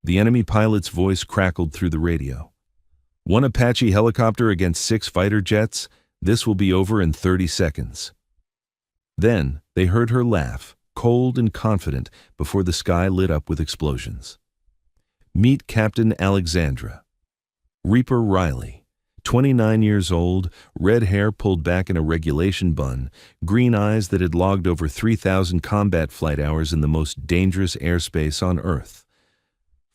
The enemy pilot's voice crackled through the radio. "One Apache helicopter against 6 fighter jets. This will be over in 30 seconds. Then they heard her laugh, cold and confident, before the sky lit up with explosions. Meet Captain Alexandra. Reaper Riley, 29 years old, red hair pulled back in a regulation bun, green eyes that had logged over 3,000 combat flight hours in the most dangerous airspace on Earth.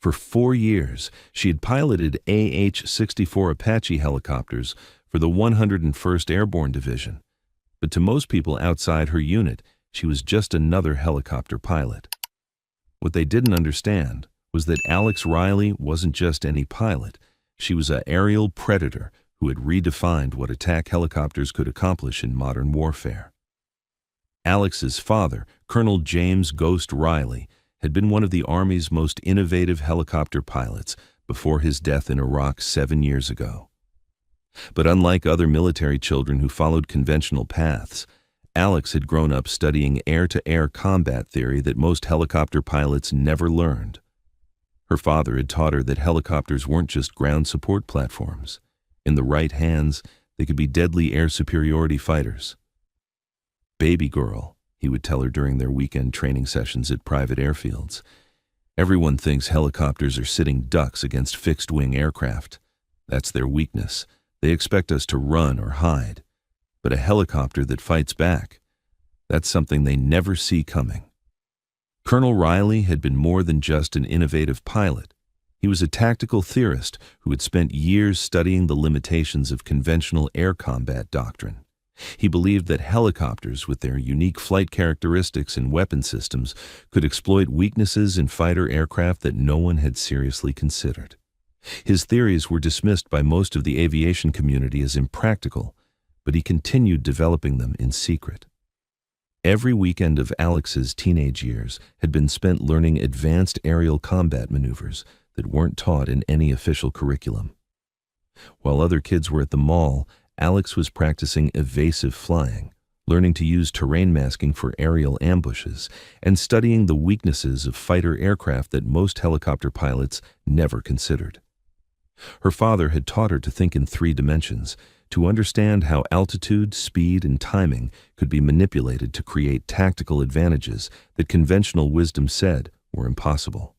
For 4 years, she had piloted AH-64 Apache helicopters for the 101st Airborne Division, but to most people outside her unit, she was just another helicopter pilot. What they didn't understand was that Alex Riley wasn't just any pilot. She was an aerial predator who had redefined what attack helicopters could accomplish in modern warfare. Alex's father, Colonel James Ghost Riley, had been one of the Army's most innovative helicopter pilots before his death in Iraq 7 years ago. But unlike other military children who followed conventional paths, Alex had grown up studying air-to-air combat theory that most helicopter pilots never learned. Her father had taught her that helicopters weren't just ground support platforms. In the right hands, they could be deadly air superiority fighters. "Baby girl," he would tell her during their weekend training sessions at private airfields, "everyone thinks helicopters are sitting ducks against fixed-wing aircraft. That's their weakness. They expect us to run or hide. But a helicopter that fights back, that's something they never see coming." Colonel Riley had been more than just an innovative pilot. He was a tactical theorist who had spent years studying the limitations of conventional air combat doctrine. He believed that helicopters, with their unique flight characteristics and weapon systems, could exploit weaknesses in fighter aircraft that no one had seriously considered. His theories were dismissed by most of the aviation community as impractical, but he continued developing them in secret. Every weekend of Alex's teenage years had been spent learning advanced aerial combat maneuvers that weren't taught in any official curriculum. While other kids were at the mall, Alex was practicing evasive flying, learning to use terrain masking for aerial ambushes, and studying the weaknesses of fighter aircraft that most helicopter pilots never considered. Her father had taught her to think in 3 dimensions, to understand how altitude, speed, and timing could be manipulated to create tactical advantages that conventional wisdom said were impossible.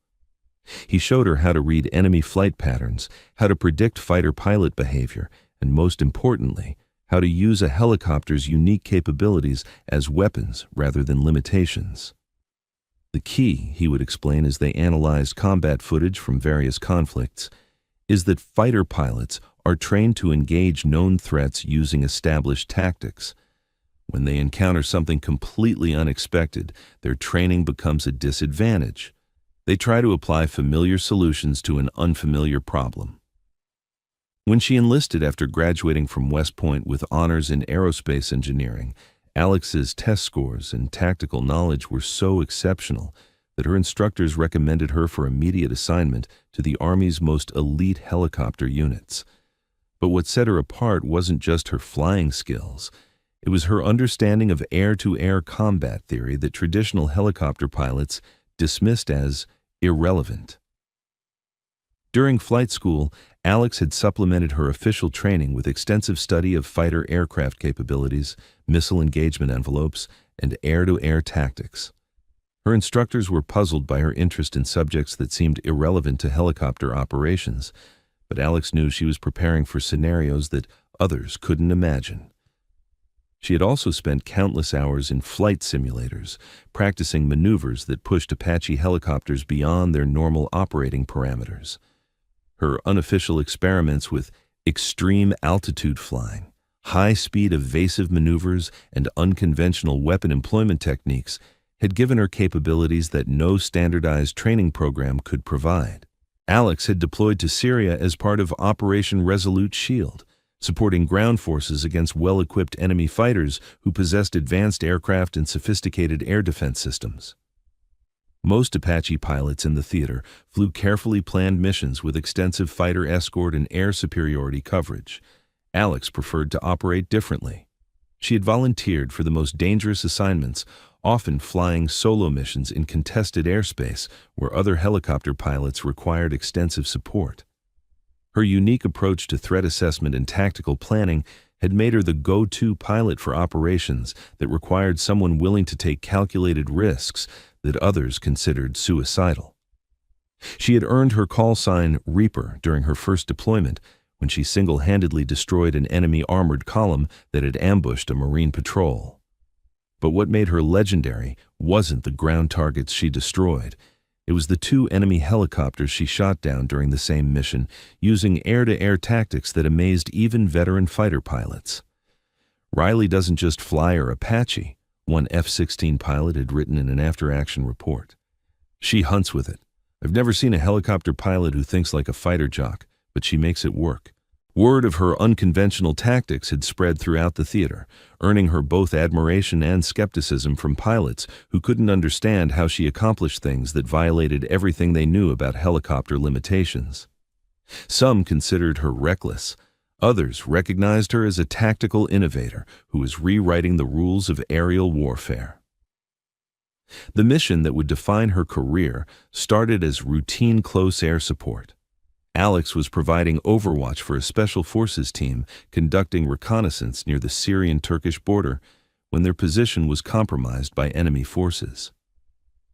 He showed her how to read enemy flight patterns, how to predict fighter pilot behavior, and most importantly, how to use a helicopter's unique capabilities as weapons rather than limitations. The key, he would explain as they analyzed combat footage from various conflicts, is that fighter pilots are trained to engage known threats using established tactics. When they encounter something completely unexpected, their training becomes a disadvantage. They try to apply familiar solutions to an unfamiliar problem. When she enlisted after graduating from West Point with honors in aerospace engineering, Alex's test scores and tactical knowledge were so exceptional that her instructors recommended her for immediate assignment to the Army's most elite helicopter units. But what set her apart wasn't just her flying skills. It was her understanding of air-to-air combat theory that traditional helicopter pilots dismissed as irrelevant. During flight school, Alex had supplemented her official training with extensive study of fighter aircraft capabilities, missile engagement envelopes, and air-to-air tactics. Her instructors were puzzled by her interest in subjects that seemed irrelevant to helicopter operations, but Alex knew she was preparing for scenarios that others couldn't imagine. She had also spent countless hours in flight simulators, practicing maneuvers that pushed Apache helicopters beyond their normal operating parameters. Her unofficial experiments with extreme altitude flying, high-speed evasive maneuvers, and unconventional weapon employment techniques had given her capabilities that no standardized training program could provide. Alex had deployed to Syria as part of Operation Resolute Shield, supporting ground forces against well-equipped enemy fighters who possessed advanced aircraft and sophisticated air defense systems. Most Apache pilots in the theater flew carefully planned missions with extensive fighter escort and air superiority coverage. Alex preferred to operate differently. She had volunteered for the most dangerous assignments, often flying solo missions in contested airspace where other helicopter pilots required extensive support. Her unique approach to threat assessment and tactical planning had made her the go-to pilot for operations that required someone willing to take calculated risks that others considered suicidal. She had earned her call sign Reaper during her first deployment when she single-handedly destroyed an enemy armored column that had ambushed a Marine patrol. But what made her legendary wasn't the ground targets she destroyed. It was the 2 enemy helicopters she shot down during the same mission, using air-to-air tactics that amazed even veteran fighter pilots. Riley doesn't just fly her Apache, one F-16 pilot had written in an after-action report. She hunts with it. I've never seen a helicopter pilot who thinks like a fighter jock, but she makes it work. Word of her unconventional tactics had spread throughout the theater, earning her both admiration and skepticism from pilots who couldn't understand how she accomplished things that violated everything they knew about helicopter limitations. Some considered her reckless. Others recognized her as a tactical innovator who was rewriting the rules of aerial warfare. The mission that would define her career started as routine close air support. Alex was providing overwatch for a special forces team conducting reconnaissance near the Syrian-Turkish border when their position was compromised by enemy forces.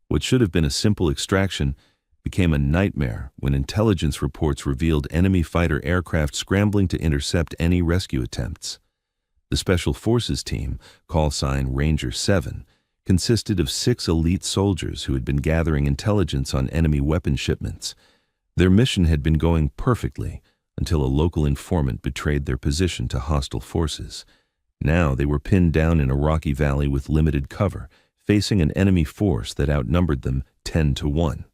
What should have been a simple extraction became a nightmare when intelligence reports revealed enemy fighter aircraft scrambling to intercept any rescue attempts. The special forces team, call sign Ranger 7, consisted of 6 elite soldiers who had been gathering intelligence on enemy weapon shipments. Their mission had been going perfectly until a local informant betrayed their position to hostile forces. Now they were pinned down in a rocky valley with limited cover, facing an enemy force that outnumbered them 10-1.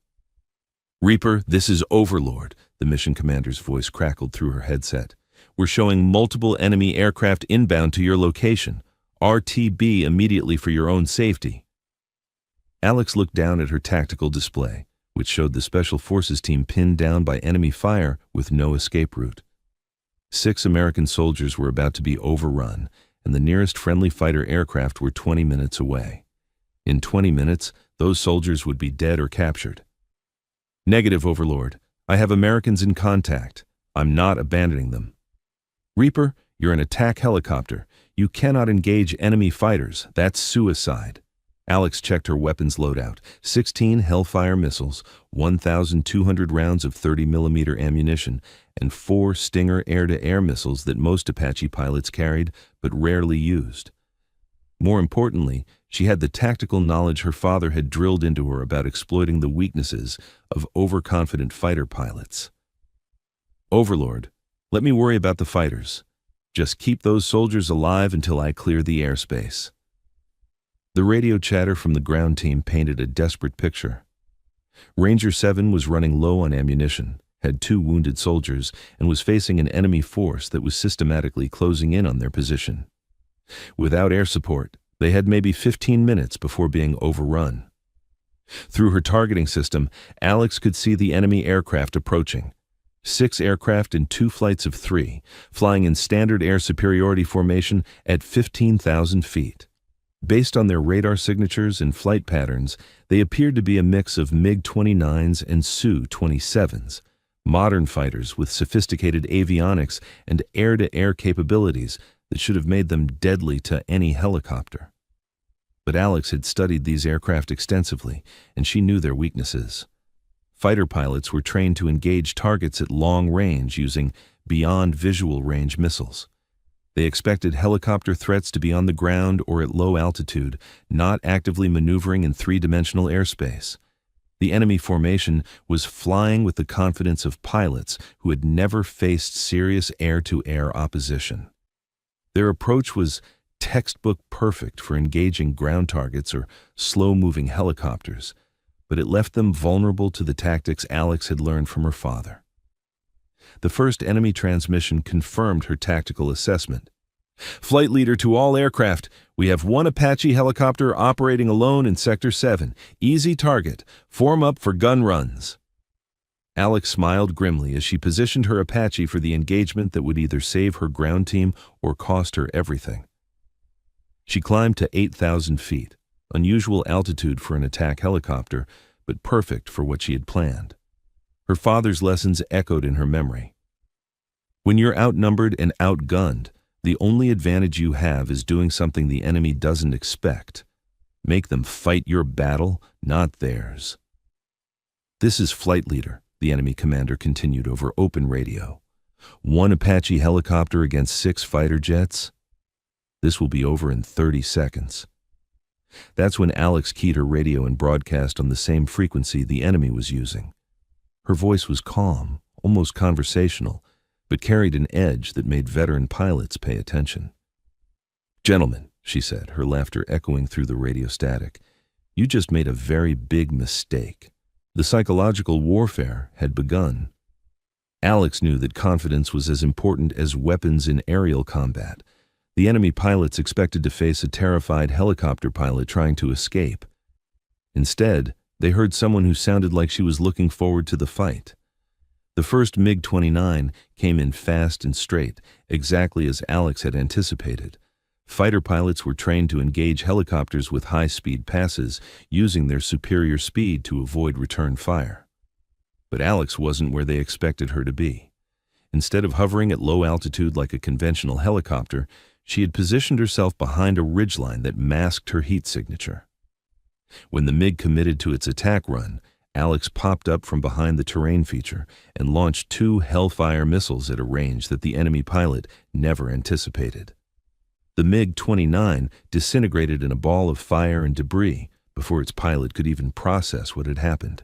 "Reaper, this is Overlord," the mission commander's voice crackled through her headset. "We're showing multiple enemy aircraft inbound to your location. RTB immediately for your own safety." Alex looked down at her tactical display, which showed the Special Forces team pinned down by enemy fire with no escape route. 6 American soldiers were about to be overrun, and the nearest friendly fighter aircraft were 20 minutes away. In 20 minutes, those soldiers would be dead or captured. "Negative, Overlord. I have Americans in contact. I'm not abandoning them." "Reaper, you're an attack helicopter. You cannot engage enemy fighters. That's suicide." Alex checked her weapons loadout: 16 Hellfire missiles, 1,200 rounds of 30mm ammunition, and 4 Stinger air-to-air missiles that most Apache pilots carried but rarely used. More importantly, she had the tactical knowledge her father had drilled into her about exploiting the weaknesses of overconfident fighter pilots. "Overlord, let me worry about the fighters. Just keep those soldiers alive until I clear the airspace." The radio chatter from the ground team painted a desperate picture. Ranger 7 was running low on ammunition, had 2 wounded soldiers, and was facing an enemy force that was systematically closing in on their position. Without air support, they had maybe 15 minutes before being overrun. Through her targeting system, Alex could see the enemy aircraft approaching. 6 aircraft in 2 flights of 3, flying in standard air superiority formation at 15,000 feet. Based on their radar signatures and flight patterns, they appeared to be a mix of MiG-29s and Su-27s, modern fighters with sophisticated avionics and air-to-air capabilities that should have made them deadly to any helicopter. But Alex had studied these aircraft extensively, and she knew their weaknesses. Fighter pilots were trained to engage targets at long range using beyond visual range missiles. They expected helicopter threats to be on the ground or at low altitude, not actively maneuvering in 3-dimensional airspace. The enemy formation was flying with the confidence of pilots who had never faced serious air-to-air opposition. Their approach was textbook perfect for engaging ground targets or slow-moving helicopters, but it left them vulnerable to the tactics Alex had learned from her father. The first enemy transmission confirmed her tactical assessment. "Flight leader to all aircraft, we have 1 Apache helicopter operating alone in Sector 7. Easy target. Form up for gun runs." Alex smiled grimly as she positioned her Apache for the engagement that would either save her ground team or cost her everything. She climbed to 8,000 feet, unusual altitude for an attack helicopter, but perfect for what she had planned. Her father's lessons echoed in her memory. When you're outnumbered and outgunned, the only advantage you have is doing something the enemy doesn't expect. Make them fight your battle, not theirs. This is Flight Leader, the enemy commander continued over open radio. 1 Apache helicopter against 6 fighter jets? This will be over in 30 seconds. That's when Alex keyed her radio and broadcast on the same frequency the enemy was using. Her voice was calm, almost conversational, but carried an edge that made veteran pilots pay attention. "Gentlemen," she said, her laughter echoing through the radio static, "you just made a very big mistake." The psychological warfare had begun. Alex knew that confidence was as important as weapons in aerial combat. The enemy pilots expected to face a terrified helicopter pilot trying to escape. Instead, they heard someone who sounded like she was looking forward to the fight. The first MiG-29 came in fast and straight, exactly as Alex had anticipated. Fighter pilots were trained to engage helicopters with high-speed passes, using their superior speed to avoid return fire. But Alex wasn't where they expected her to be. Instead of hovering at low altitude like a conventional helicopter, she had positioned herself behind a ridgeline that masked her heat signature. When the MiG committed to its attack run, Alex popped up from behind the terrain feature and launched 2 Hellfire missiles at a range that the enemy pilot never anticipated. The MiG-29 disintegrated in a ball of fire and debris before its pilot could even process what had happened.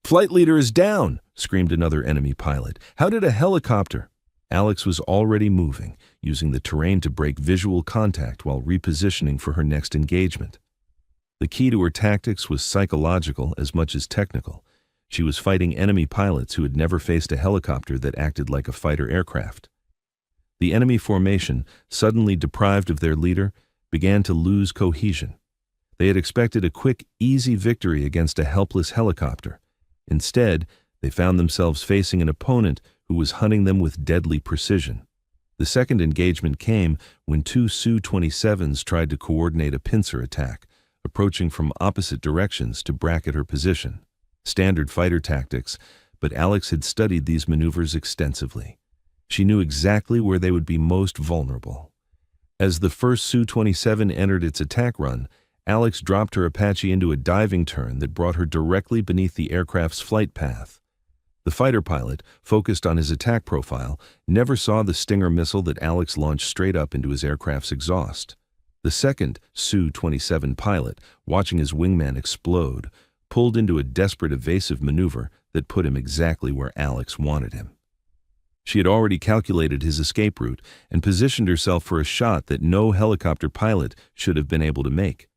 "Flight Leader is down!" screamed another enemy pilot. "How did a helicopter—" Alex was already moving, using the terrain to break visual contact while repositioning for her next engagement. The key to her tactics was psychological as much as technical. She was fighting enemy pilots who had never faced a helicopter that acted like a fighter aircraft. The enemy formation, suddenly deprived of their leader, began to lose cohesion. They had expected a quick, easy victory against a helpless helicopter. Instead, they found themselves facing an opponent who was hunting them with deadly precision. The second engagement came when 2 Su-27s tried to coordinate a pincer attack, approaching from opposite directions to bracket her position. Standard fighter tactics, but Alex had studied these maneuvers extensively. She knew exactly where they would be most vulnerable. As the first Su-27 entered its attack run, Alex dropped her Apache into a diving turn that brought her directly beneath the aircraft's flight path. The fighter pilot, focused on his attack profile, never saw the Stinger missile that Alex launched straight up into his aircraft's exhaust. The second Su-27 pilot, watching his wingman explode, pulled into a desperate evasive maneuver that put him exactly where Alex wanted him. She had already calculated his escape route and positioned herself for a shot that no helicopter pilot should have been able to make.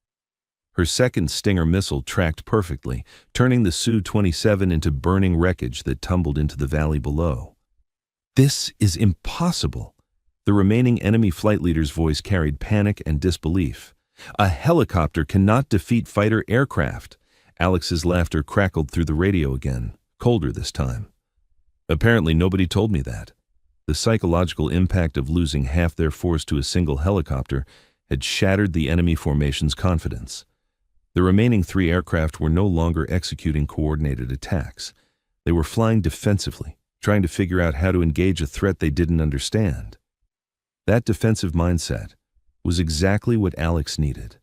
Her second Stinger missile tracked perfectly, turning the Su-27 into burning wreckage that tumbled into the valley below. "This is impossible." The remaining enemy flight leader's voice carried panic and disbelief. "A helicopter cannot defeat fighter aircraft." Alex's laughter crackled through the radio again, colder this time. "Apparently nobody told me that." The psychological impact of losing half their force to a single helicopter had shattered the enemy formation's confidence. The remaining 3 aircraft were no longer executing coordinated attacks. They were flying defensively, trying to figure out how to engage a threat they didn't understand. That defensive mindset was exactly what Alex needed.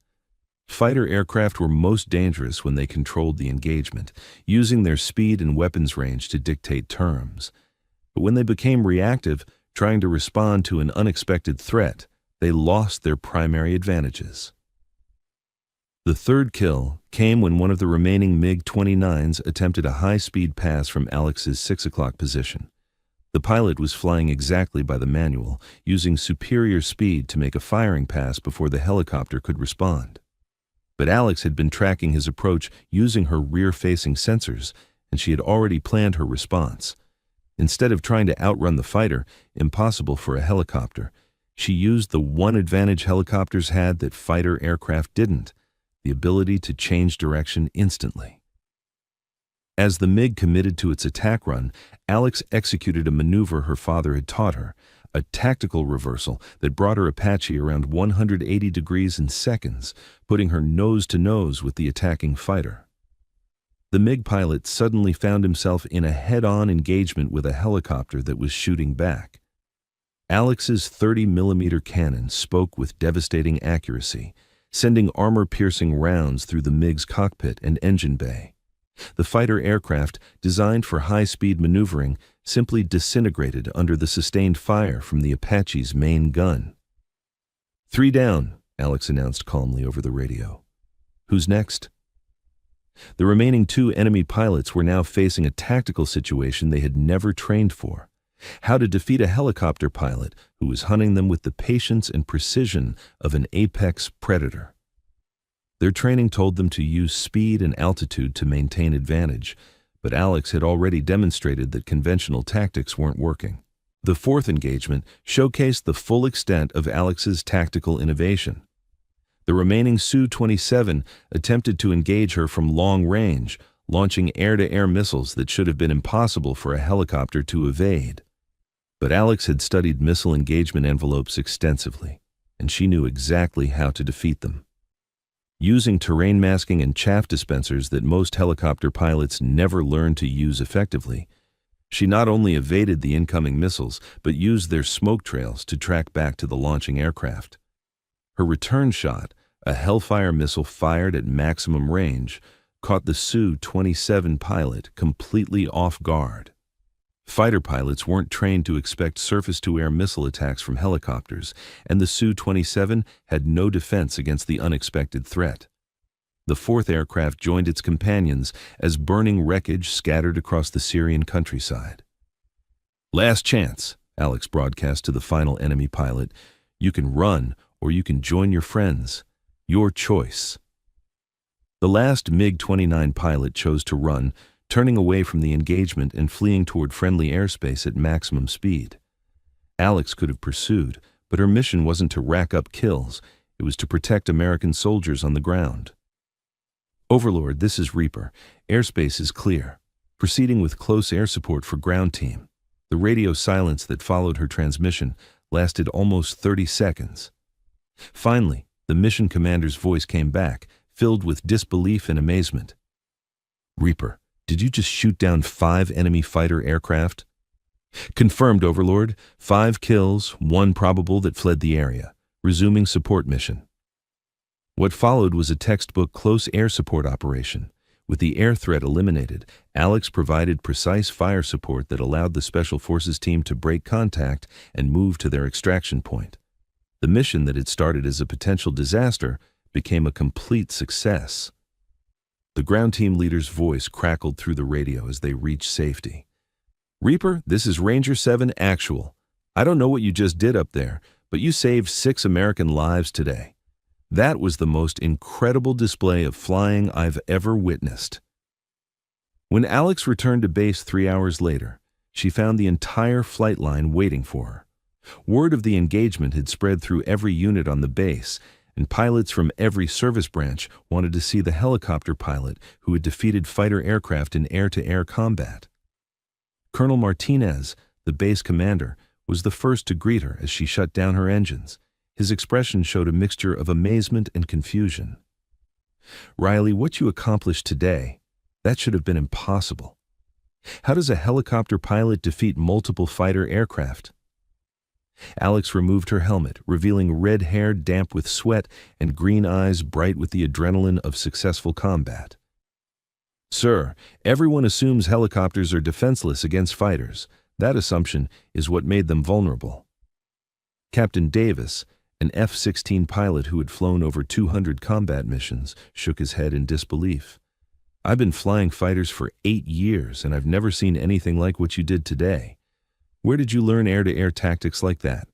Fighter aircraft were most dangerous when they controlled the engagement, using their speed and weapons range to dictate terms. But when they became reactive, trying to respond to an unexpected threat, they lost their primary advantages. The third kill came when one of the remaining MiG-29s attempted a high-speed pass from Alex's 6 o'clock position. The pilot was flying exactly by the manual, using superior speed to make a firing pass before the helicopter could respond. But Alex had been tracking his approach using her rear-facing sensors, and she had already planned her response. Instead of trying to outrun the fighter, impossible for a helicopter, she used the one advantage helicopters had that fighter aircraft didn't: the ability to change direction instantly. As the MiG committed to its attack run, Alex executed a maneuver her father had taught her, a tactical reversal that brought her Apache around 180 degrees in seconds, putting her nose to nose with the attacking fighter. The MiG pilot suddenly found himself in a head-on engagement with a helicopter that was shooting back. Alex's 30mm cannon spoke with devastating accuracy, sending armor-piercing rounds through the MiG's cockpit and engine bay. The fighter aircraft, designed for high-speed maneuvering, simply disintegrated under the sustained fire from the Apache's main gun. "3 down," Alex announced calmly over the radio. "Who's next?" The remaining 2 enemy pilots were now facing a tactical situation they had never trained for: how to defeat a helicopter pilot who was hunting them with the patience and precision of an apex predator. Their training told them to use speed and altitude to maintain advantage, but Alex had already demonstrated that conventional tactics weren't working. The 4th engagement showcased the full extent of Alex's tactical innovation. The remaining Su-27 attempted to engage her from long range, launching air-to-air missiles that should have been impossible for a helicopter to evade. But Alex had studied missile engagement envelopes extensively, and she knew exactly how to defeat them. Using terrain masking and chaff dispensers that most helicopter pilots never learn to use effectively, she not only evaded the incoming missiles, but used their smoke trails to track back to the launching aircraft. Her return shot, a Hellfire missile fired at maximum range, caught the Su-27 pilot completely off guard. Fighter pilots weren't trained to expect surface-to-air missile attacks from helicopters, and the Su-27 had no defense against the unexpected threat. The 4th aircraft joined its companions as burning wreckage scattered across the Syrian countryside. "Last chance," Alex broadcast to the final enemy pilot. "You can run, or you can join your friends. Your choice." The last MiG-29 pilot chose to run, turning away from the engagement and fleeing toward friendly airspace at maximum speed. Alex could have pursued, but her mission wasn't to rack up kills. It was to protect American soldiers on the ground. "Overlord, this is Reaper. Airspace is clear. Proceeding with close air support for ground team." The radio silence that followed her transmission lasted almost 30 seconds. Finally, the mission commander's voice came back, filled with disbelief and amazement. "Reaper, did you just shoot down 5 enemy fighter aircraft?" "Confirmed, Overlord. 5 kills, 1 probable that fled the area. Resuming support mission." What followed was a textbook close air support operation. With the air threat eliminated, Alex provided precise fire support that allowed the Special Forces team to break contact and move to their extraction point. The mission that had started as a potential disaster became a complete success. The ground team leader's voice crackled through the radio as they reached safety. "Reaper, this is Ranger 7 Actual. I don't know what you just did up there, but you saved 6 American lives today. That was the most incredible display of flying I've ever witnessed." When Alex returned to base 3 hours later, she found the entire flight line waiting for her. Word of the engagement had spread through every unit on the base, and pilots from every service branch wanted to see the helicopter pilot who had defeated fighter aircraft in air-to-air combat. Colonel Martinez, the base commander, was the first to greet her as she shut down her engines. His expression showed a mixture of amazement and confusion. "Riley, what you accomplished today, that should have been impossible. How does a helicopter pilot defeat multiple fighter aircraft?" Alex removed her helmet, revealing red hair damp with sweat and green eyes bright with the adrenaline of successful combat. "Sir, everyone assumes helicopters are defenseless against fighters. That assumption is what made them vulnerable." Captain Davis, an F-16 pilot who had flown over 200 combat missions, shook his head in disbelief. "I've been flying fighters for 8 years, and I've never seen anything like what you did today. Where did you learn air-to-air tactics like that?"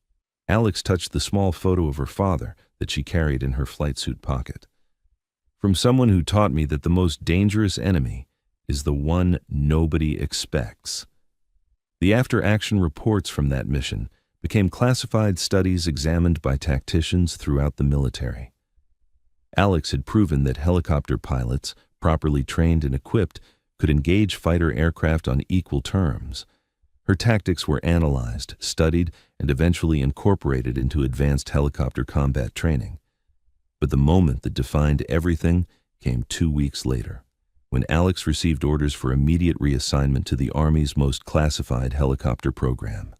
Alex touched the small photo of her father that she carried in her flight suit pocket. "From someone who taught me that the most dangerous enemy is the one nobody expects." The after-action reports from that mission became classified studies examined by tacticians throughout the military. Alex had proven that helicopter pilots, properly trained and equipped, could engage fighter aircraft on equal terms. Her tactics were analyzed, studied, and eventually incorporated into advanced helicopter combat training. But the moment that defined everything came 2 weeks later, when Alex received orders for immediate reassignment to the Army's most classified helicopter program.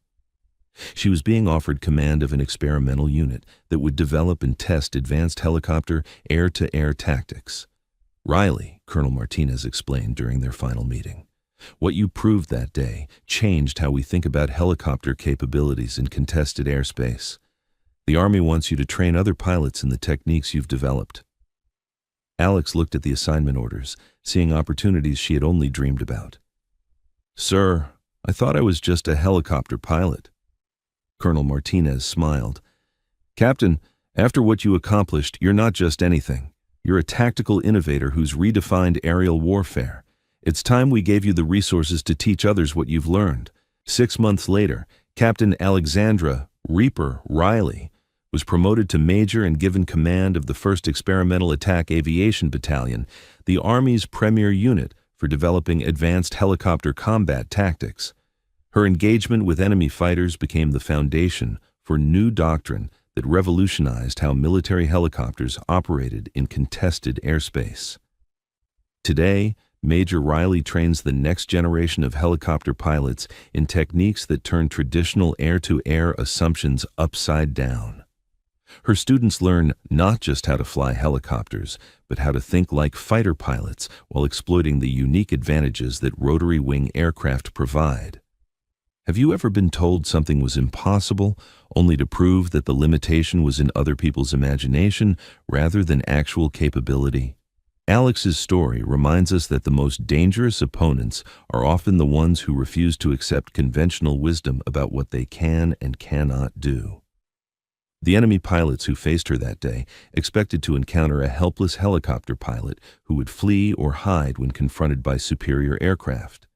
She was being offered command of an experimental unit that would develop and test advanced helicopter air-to-air tactics. Riley, Colonel Martinez explained during their final meeting, what you proved that day changed how we think about helicopter capabilities in contested airspace. The Army wants you to train other pilots in the techniques you've developed. Alex looked at the assignment orders, seeing opportunities she had only dreamed about. Sir, I thought I was just a helicopter pilot. Colonel Martinez smiled. Captain, after what you accomplished, you're not just anything. You're a tactical innovator who's redefined aerial warfare. It's time we gave you the resources to teach others what you've learned. 6 months later, Captain Alexandra Reaper Riley was promoted to major and given command of the 1st Experimental Attack Aviation Battalion, the Army's premier unit for developing advanced helicopter combat tactics. Her engagement with enemy fighters became the foundation for new doctrine that revolutionized how military helicopters operated in contested airspace. Today, Major Riley trains the next generation of helicopter pilots in techniques that turn traditional air-to-air assumptions upside down. Her students learn not just how to fly helicopters, but how to think like fighter pilots while exploiting the unique advantages that rotary wing aircraft provide. Have you ever been told something was impossible, only to prove that the limitation was in other people's imagination rather than actual capability? Alex's story reminds us that the most dangerous opponents are often the ones who refuse to accept conventional wisdom about what they can and cannot do. The enemy pilots who faced her that day expected to encounter a helpless helicopter pilot who would flee or hide when confronted by superior aircraft.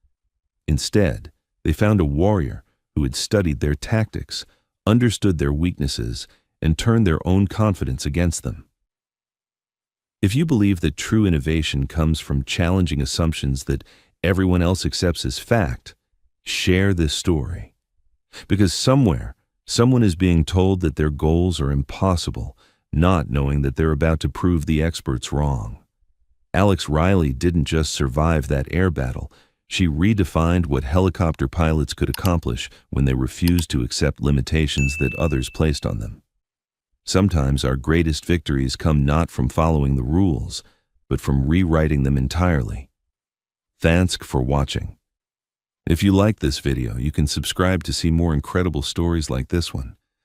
Instead, they found a warrior who had studied their tactics, understood their weaknesses, and turned their own confidence against them. If you believe that true innovation comes from challenging assumptions that everyone else accepts as fact, share this story. Because somewhere, someone is being told that their goals are impossible, not knowing that they're about to prove the experts wrong. Alex Riley didn't just survive that air battle. She redefined what helicopter pilots could accomplish when they refused to accept limitations that others placed on them. Sometimes our greatest victories come not from following the rules, but from rewriting them entirely. Thanks for watching. If you like this video, you can subscribe to see more incredible stories like this one.